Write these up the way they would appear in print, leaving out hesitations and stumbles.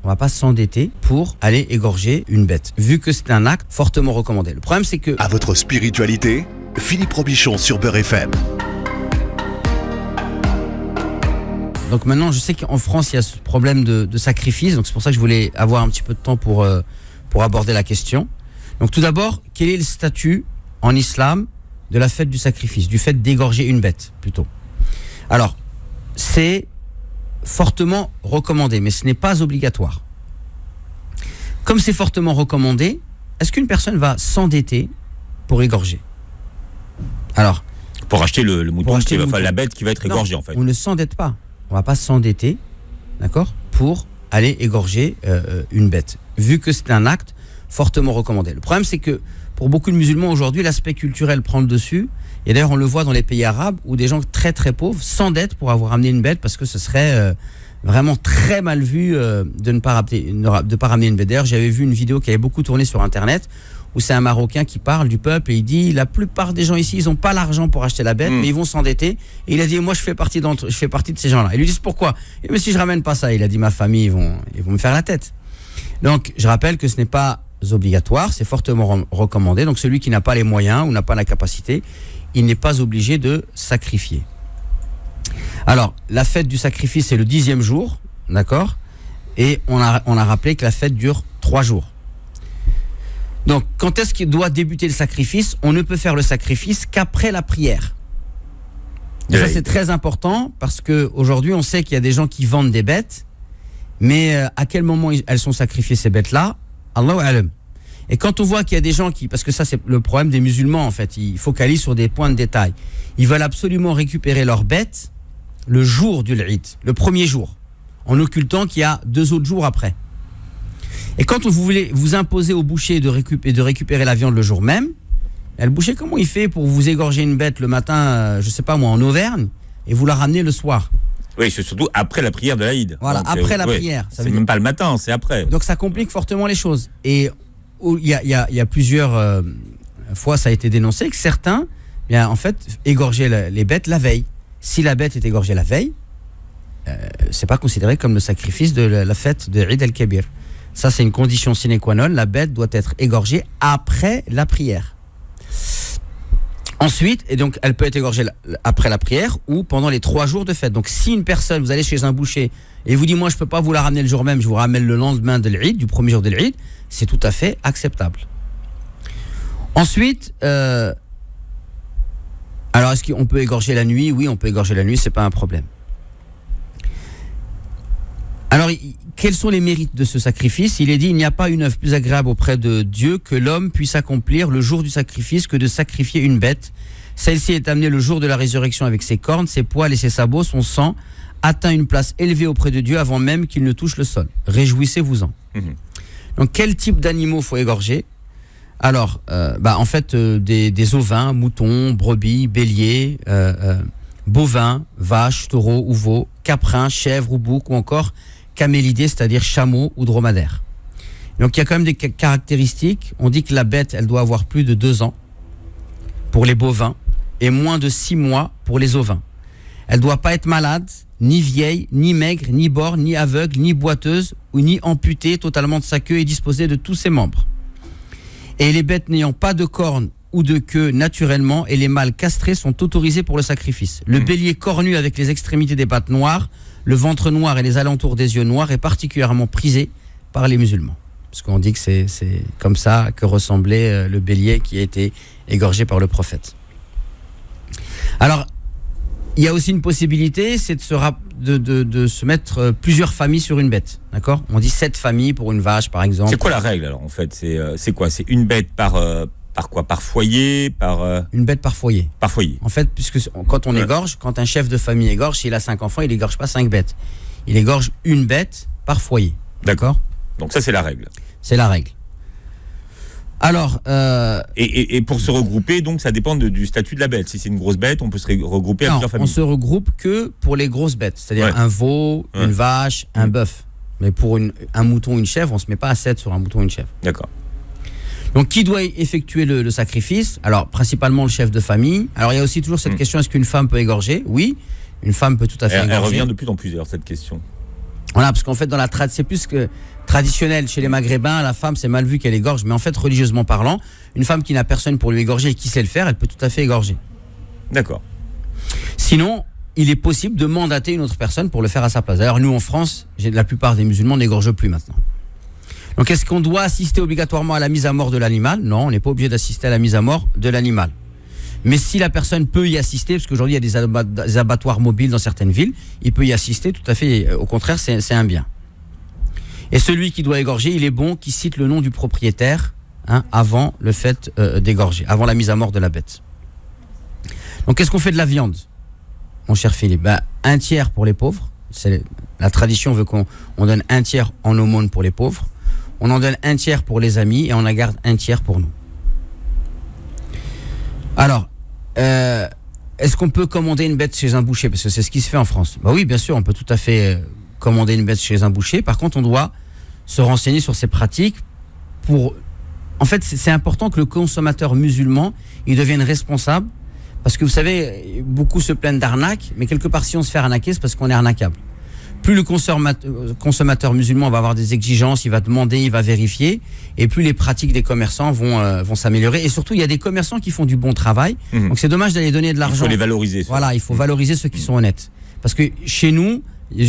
on va pas s'endetter pour aller égorger une bête, vu que c'est un acte fortement recommandé. Le problème, c'est que... À votre spiritualité, Philippe Robichon sur Beurre FM. Donc maintenant, je sais qu'en France, il y a ce problème de sacrifice, donc c'est pour ça que je voulais avoir un petit peu de temps pour aborder la question. Donc tout d'abord, quel est le statut en islam de la fête du sacrifice, du fait d'égorger une bête, plutôt? Alors, c'est fortement recommandé, mais ce n'est pas obligatoire. Comme c'est fortement recommandé, est-ce qu'une personne va s'endetter pour égorger? Alors, pour acheter le mouton, la bête qui va être égorgée, en fait. On ne s'endette pas. On ne va pas s'endetter, d'accord, pour aller égorger une bête, vu que c'est un acte fortement recommandé. Le problème, c'est que pour beaucoup de musulmans aujourd'hui, l'aspect culturel prend le dessus. Et d'ailleurs, on le voit dans les pays arabes où des gens très très pauvres s'endettent pour avoir amené une bête parce que ce serait vraiment très mal vu de ne pas ramener une bête. D'ailleurs, j'avais vu une vidéo qui avait beaucoup tourné sur Internet où c'est un Marocain qui parle du peuple et il dit la plupart des gens ici, ils n'ont pas l'argent pour acheter la bête, mais ils vont s'endetter. Et il a dit moi, je fais partie de ces gens-là. Ils lui disent pourquoi? Et mais si je ramène pas ça, il a dit ma famille, ils vont me faire la tête. Donc, je rappelle que ce n'est pas obligatoire, c'est fortement recommandé. Donc, celui qui n'a pas les moyens ou n'a pas la capacité, il n'est pas obligé de sacrifier. Alors, la fête du sacrifice, c'est le 10e jour, d'accord? Et on a rappelé que la fête dure 3 jours. Donc, quand est-ce qu'il doit débuter le sacrifice? On ne peut faire le sacrifice qu'après la prière. Et ça, c'est très important parce qu'aujourd'hui, on sait qu'il y a des gens qui vendent des bêtes, mais à quel moment elles sont sacrifiées, ces bêtes-là? Allahu a'lam. Et quand on voit qu'il y a des gens parce que ça c'est le problème des musulmans en fait, ils focalisent sur des points de détail. Ils veulent absolument récupérer leurs bêtes le jour du l'Eid, le premier jour, en occultant qu'il y a 2 autres jours après. Et quand vous voulez vous imposer au boucher de récupérer la viande le jour même, le boucher, comment il fait pour vous égorger une bête le matin, je sais pas moi, en Auvergne, et vous la ramener le soir? Oui, c'est surtout après la prière de l'Aïd. Voilà, donc, après la prière. C'est même pas le matin, c'est après. Donc ça complique fortement les choses. Et il y a plusieurs fois, ça a été dénoncé que certains, en fait, égorgeaient les bêtes la veille. Si la bête est égorgée la veille, c'est pas considéré comme le sacrifice de la fête de Eid el-Kabir. Ça, c'est une condition sine qua non. La bête doit être égorgée après la prière. Ensuite, et donc elle peut être égorgée après la prière ou pendant les 3 jours de fête. Donc si une personne, vous allez chez un boucher et vous dit moi je peux pas vous la ramener le jour même, je vous ramène le lendemain de l'Eid, du premier jour de l'Eid, c'est tout à fait acceptable. Ensuite, alors est-ce qu'on peut égorger la nuit? Oui, on peut égorger la nuit, c'est pas un problème. Alors, quels sont les mérites de ce sacrifice? Il est dit, il n'y a pas une œuvre plus agréable auprès de Dieu que l'homme puisse accomplir le jour du sacrifice que de sacrifier une bête. Celle-ci est amenée le jour de la résurrection avec ses cornes, ses poils et ses sabots, son sang atteint une place élevée auprès de Dieu avant même qu'il ne touche le sol. Réjouissez-vous-en. Donc, quel type d'animaux faut égorger? Alors, en fait, des ovins, moutons, brebis, béliers, bovins, vaches, taureaux ou veaux, caprins, chèvres ou boucs ou encore camélidés, c'est-à-dire chameaux ou dromadaires. Donc il y a quand même des caractéristiques. On dit que la bête, elle doit avoir plus de 2 ans pour les bovins et moins de 6 mois pour les ovins. Elle ne doit pas être malade, ni vieille, ni maigre, ni borgne, ni aveugle, ni boiteuse ou ni amputée totalement de sa queue et disposée de tous ses membres. Et les bêtes n'ayant pas de cornes ou de queue naturellement et les mâles castrés sont autorisés pour le sacrifice. Le bélier cornu avec les extrémités des pattes noires, le ventre noir et les alentours des yeux noirs est particulièrement prisé par les musulmans. Parce qu'on dit que c'est comme ça que ressemblait le bélier qui a été égorgé par le prophète. Alors, il y a aussi une possibilité, c'est de se mettre plusieurs familles sur une bête. D'accord? On dit 7 familles pour une vache, par exemple. C'est quoi la règle alors en fait? C'est quoi? C'est une bête par quoi? Par foyer? Une bête par foyer. Par foyer. En fait, puisque quand on égorge, quand un chef de famille égorge, s'il a 5 enfants, il égorge pas 5 bêtes. Il égorge une bête par foyer. D'accord? Donc ça, c'est la règle. C'est la règle. Alors... Et pour se regrouper, donc, ça dépend du statut de la bête. Si c'est une grosse bête, on peut se regrouper à plusieurs familles. On se regroupe que pour les grosses bêtes. C'est-à-dire un veau, une vache, un bœuf. Mais pour un mouton ou une chèvre, on ne se met pas à 7 sur un mouton ou une chèvre. D'accord. Donc, qui doit effectuer le sacrifice? Alors, principalement le chef de famille. Alors, il y a aussi toujours cette question, est-ce qu'une femme peut égorger? Oui, une femme peut tout à fait égorger. Elle revient de plus en plus, cette question. Voilà, parce qu'en fait, c'est plus que traditionnel. Chez les Maghrébins, la femme, c'est mal vu qu'elle égorge. Mais en fait, religieusement parlant, une femme qui n'a personne pour lui égorger et qui sait le faire, elle peut tout à fait égorger. D'accord. Sinon, il est possible de mandater une autre personne pour le faire à sa place. D'ailleurs, nous, en France, la plupart des musulmans n'égorgent plus maintenant. Donc, est-ce qu'on doit assister obligatoirement à la mise à mort de l'animal ? Non, on n'est pas obligé d'assister à la mise à mort de l'animal. Mais si la personne peut y assister, parce qu'aujourd'hui, il y a des abattoirs mobiles dans certaines villes, il peut y assister, tout à fait. Au contraire, c'est un bien. Et celui qui doit égorger, il est bon qu'il cite le nom du propriétaire avant le fait d'égorger, avant la mise à mort de la bête. Donc, qu'est-ce qu'on fait de la viande, mon cher Philippe ? Un tiers pour les pauvres. La tradition veut qu'on donne un tiers en aumône pour les pauvres. On en donne un tiers pour les amis et on en garde un tiers pour nous. Alors, est-ce qu'on peut commander une bête chez un boucher ? Parce que c'est ce qui se fait en France. Oui, bien sûr, on peut tout à fait commander une bête chez un boucher. Par contre, on doit se renseigner sur ces pratiques pour... En fait, c'est important que le consommateur musulman, il devienne responsable. Parce que vous savez, beaucoup se plaignent d'arnaque, mais quelque part, si on se fait arnaquer, c'est parce qu'on est arnaquable. Plus le consommateur musulman va avoir des exigences, il va demander, il va vérifier, et plus les pratiques des commerçants vont s'améliorer. Et surtout, il y a des commerçants qui font du bon travail, donc c'est dommage d'aller donner de l'argent. Il faut les valoriser. Voilà, il faut valoriser ceux qui sont honnêtes. Parce que chez nous,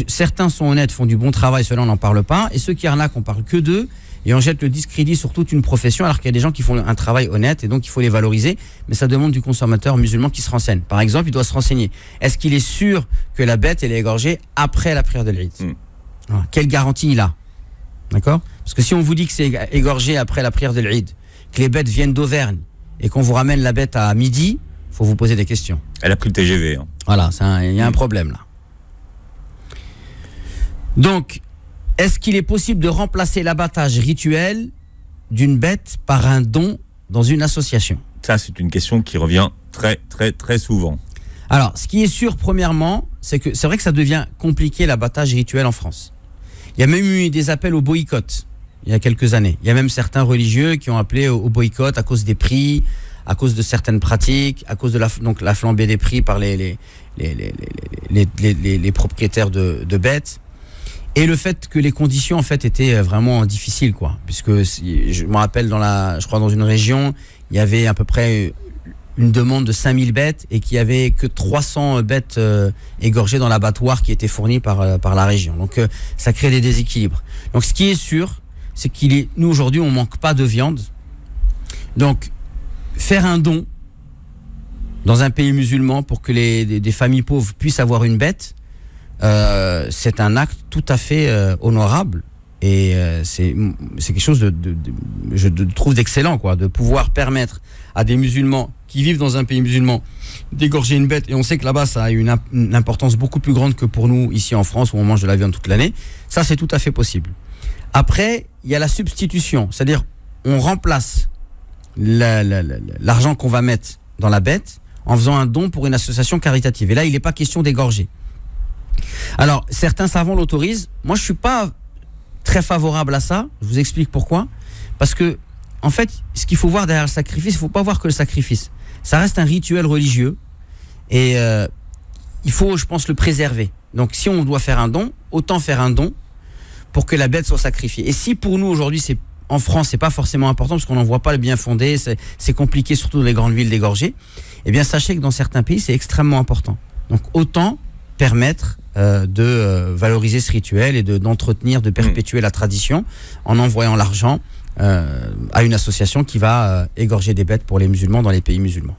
certains sont honnêtes, font du bon travail, ceux-là on n'en parle pas, et ceux qui arnaquent, on parle que d'eux, et on jette le discrédit sur toute une profession, alors qu'il y a des gens qui font un travail honnête, et donc il faut les valoriser, mais ça demande du consommateur musulman qui se renseigne. Par exemple, il doit se renseigner. Est-ce qu'il est sûr que la bête, elle est égorgée après la prière de l'Eid ? Voilà. Quelle garantie il a ? D'accord ? Parce que si on vous dit que c'est égorgé après la prière de l'Eid, que les bêtes viennent d'Auvergne, et qu'on vous ramène la bête à midi, il faut vous poser des questions. Elle a pris le TGV. Voilà, il y a un problème là. Donc, est-ce qu'il est possible de remplacer l'abattage rituel d'une bête par un don dans une association ? Ça, c'est une question qui revient très, très, très souvent. Alors, ce qui est sûr, premièrement, c'est vrai que ça devient compliqué l'abattage rituel en France. Il y a même eu des appels au boycott il y a quelques années. Il y a même certains religieux qui ont appelé au boycott à cause des prix, à cause de certaines pratiques, à cause de la flambée des prix par les propriétaires de bêtes. Et le fait que les conditions en fait étaient vraiment difficiles, quoi, puisque je me rappelle je crois dans une région, il y avait à peu près une demande de 5000 bêtes et qu'il y avait que 300 bêtes égorgées dans l'abattoir qui était fourni par la région. Donc ça crée des déséquilibres. Donc ce qui est sûr, c'est nous aujourd'hui on manque pas de viande. Donc faire un don dans un pays musulman pour que des familles pauvres puissent avoir une bête, c'est un acte tout à fait honorable et c'est quelque chose je trouve d'excellent, quoi, de pouvoir permettre à des musulmans qui vivent dans un pays musulman d'égorger une bête, et on sait que là-bas ça a une importance beaucoup plus grande que pour nous ici en France où on mange de la viande toute l'année. Ça, c'est tout à fait possible. Après, il y a la substitution, c'est-à-dire on remplace l'argent qu'on va mettre dans la bête en faisant un don pour une association caritative, et là il n'est pas question d'égorger. Alors, certains savants l'autorisent. Moi, je suis pas très favorable à ça. Je vous explique pourquoi. Parce que, en fait, ce qu'il faut voir derrière le sacrifice, il faut pas voir que le sacrifice. Ça reste un rituel religieux et il faut, je pense, le préserver. Donc, si on doit faire un don, autant faire un don pour que la bête soit sacrifiée. Et si pour nous aujourd'hui, en France, c'est pas forcément important parce qu'on n'en voit pas le bien fondé, c'est compliqué, surtout dans les grandes villes, d'égorger. Eh bien, sachez que dans certains pays, c'est extrêmement important. Donc, autant permettre de valoriser ce rituel et d'entretenir, de perpétuer la tradition en envoyant l'argent à une association qui va égorger des bêtes pour les musulmans dans les pays musulmans.